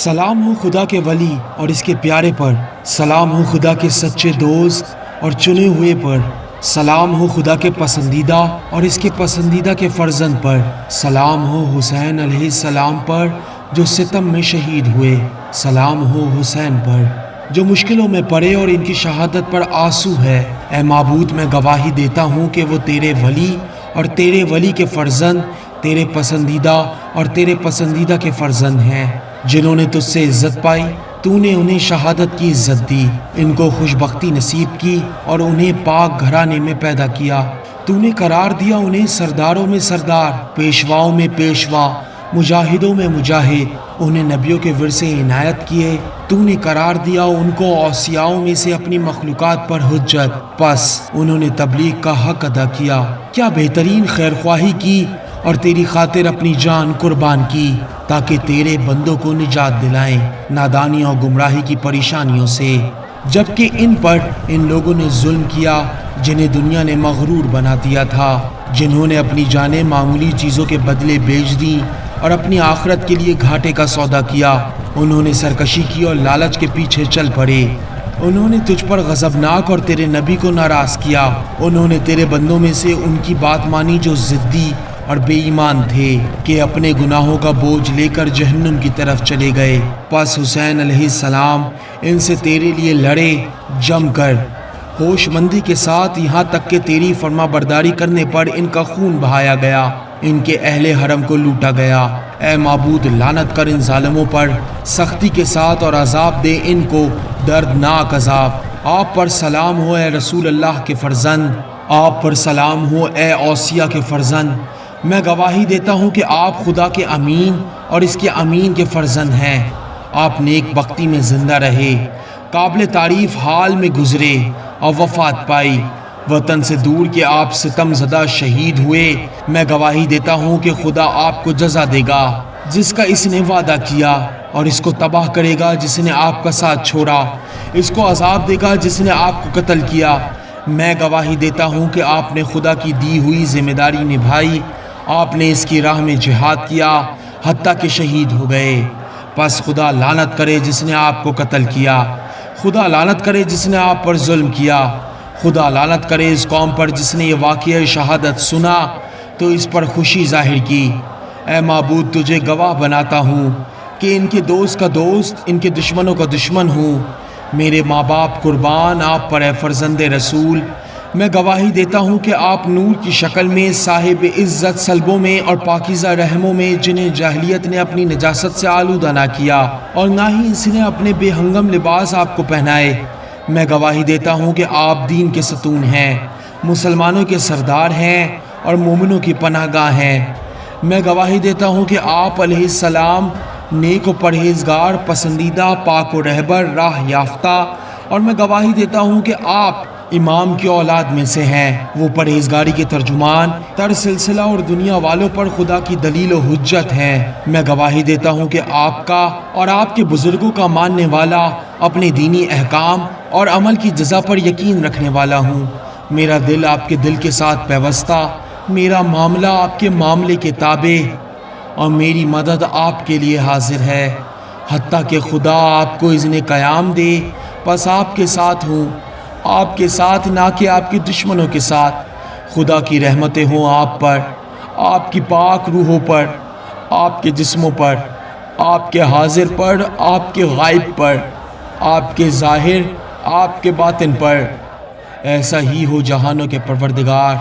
سلام ہو خدا کے ولی اور اس کے پیارے پر، سلام ہو خدا کے سچے دوست اور چنے ہوئے پر، سلام ہو خدا کے پسندیدہ اور اس کے پسندیدہ کے فرزند پر، سلام ہو حسین علیہ السلام پر جو ستم میں شہید ہوئے، سلام ہو حسین پر جو مشکلوں میں پڑے اور ان کی شہادت پر آنسو ہے۔ اے معبود، میں گواہی دیتا ہوں کہ وہ تیرے ولی اور تیرے ولی کے فرزند، تیرے پسندیدہ اور تیرے پسندیدہ کے فرزند ہیں، جنہوں نے تجھ سے عزت پائی۔ تو نے انہیں شہادت کی عزت دی، ان کو خوشبختی نصیب کی اور انہیں پاک گھرانے میں پیدا کیا۔ تو نے قرار دیا انہیں سرداروں میں سردار، پیشواؤں میں پیشوا، مجاہدوں میں مجاہد، انہیں نبیوں کے ورثے عنایت کیے۔ تو نے قرار دیا ان کو اوصیاؤں میں سے اپنی مخلوقات پر حجت، پس انہوں نے تبلیغ کا حق ادا کیا۔ کیا بہترین خیرخواہی کی اور تیری خاطر اپنی جان قربان کی، تاکہ تیرے بندوں کو نجات دلائیں نادانی اور گمراہی کی پریشانیوں سے، جبکہ ان پر ان لوگوں نے ظلم کیا جنہیں دنیا نے مغرور بنا دیا تھا، جنہوں نے اپنی جانیں معمولی چیزوں کے بدلے بیچ دیں اور اپنی آخرت کے لیے گھاٹے کا سودا کیا۔ انہوں نے سرکشی کی اور لالچ کے پیچھے چل پڑے۔ انہوں نے تجھ پر غضبناک اور تیرے نبی کو ناراض کیا۔ انہوں نے تیرے بندوں میں سے ان کی بات مانی جو ضدی اور بے ایمان تھے، کہ اپنے گناہوں کا بوجھ لے کر جہنم کی طرف چلے گئے۔ پس حسین علیہ السلام ان سے تیرے لیے لڑے جم کر ہوش مندی کے ساتھ، یہاں تک کہ تیری فرما برداری کرنے پر ان کا خون بہایا گیا، ان کے اہل حرم کو لوٹا گیا۔ اے معبود، لعنت کر ان ظالموں پر سختی کے ساتھ اور عذاب دے ان کو دردناک عذاب۔ آپ پر سلام ہو اے رسول اللہ کے فرزند، آپ پر سلام ہو اے اوصیاء کے فرزند۔ میں گواہی دیتا ہوں کہ آپ خدا کے امین اور اس کے امین کے فرزند ہیں۔ آپ نیک بختی میں زندہ رہے، قابل تعریف حال میں گزرے اور وفات پائی، وطن سے دور کے آپ ستم زدہ شہید ہوئے۔ میں گواہی دیتا ہوں کہ خدا آپ کو جزا دے گا جس کا اس نے وعدہ کیا، اور اس کو تباہ کرے گا جس نے آپ کا ساتھ چھوڑا، اس کو عذاب دے گا جس نے آپ کو قتل کیا۔ میں گواہی دیتا ہوں کہ آپ نے خدا کی دی ہوئی ذمہ داری نبھائی، آپ نے اس کی راہ میں جہاد کیا حتیٰ کہ شہید ہو گئے۔ پس خدا لعنت کرے جس نے آپ کو قتل کیا، خدا لعنت کرے جس نے آپ پر ظلم کیا، خدا لعنت کرے اس قوم پر جس نے یہ واقعہ شہادت سنا تو اس پر خوشی ظاہر کی۔ اے معبود، تجھے گواہ بناتا ہوں کہ ان کے دوست کا دوست ان کے دشمنوں کا دشمن ہوں۔ میرے ماں باپ قربان آپ پر اے فرزند رسول۔ میں گواہی دیتا ہوں کہ آپ نور کی شکل میں، صاحب عزت صلبوں میں اور پاکیزہ رحموں میں، جنہیں جاہلیت نے اپنی نجاست سے آلودہ نہ کیا اور نہ ہی اس نے اپنے بے ہنگم لباس آپ کو پہنائے۔ میں گواہی دیتا ہوں کہ آپ دین کے ستون ہیں، مسلمانوں کے سردار ہیں اور مومنوں کی پناہ گاہ ہیں۔ میں گواہی دیتا ہوں کہ آپ علیہ السلام نیک و پرہیزگار، پسندیدہ، پاک و رہبر، راہ یافتہ، اور میں گواہی دیتا ہوں کہ آپ امام کی اولاد میں سے ہیں، وہ پرہیزگاری کے ترجمان، تر سلسلہ اور دنیا والوں پر خدا کی دلیل و حجت ہیں۔ میں گواہی دیتا ہوں کہ آپ کا اور آپ کے بزرگوں کا ماننے والا، اپنے دینی احکام اور عمل کی جزا پر یقین رکھنے والا ہوں۔ میرا دل آپ کے دل کے ساتھ پیوستہ، میرا معاملہ آپ کے معاملے کے تابع، اور میری مدد آپ کے لیے حاضر ہے، حتیٰ کہ خدا آپ کو اذن قیام دے۔ پس آپ کے ساتھ ہوں، آپ کے ساتھ، نہ کہ آپ کے دشمنوں کے ساتھ۔ خدا کی رحمتیں ہوں آپ پر، آپ کی پاک روحوں پر، آپ کے جسموں پر، آپ کے حاضر پر، آپ کے غائب پر، آپ کے ظاہر، آپ کے باطن پر۔ ایسا ہی ہو جہانوں کے پروردگار۔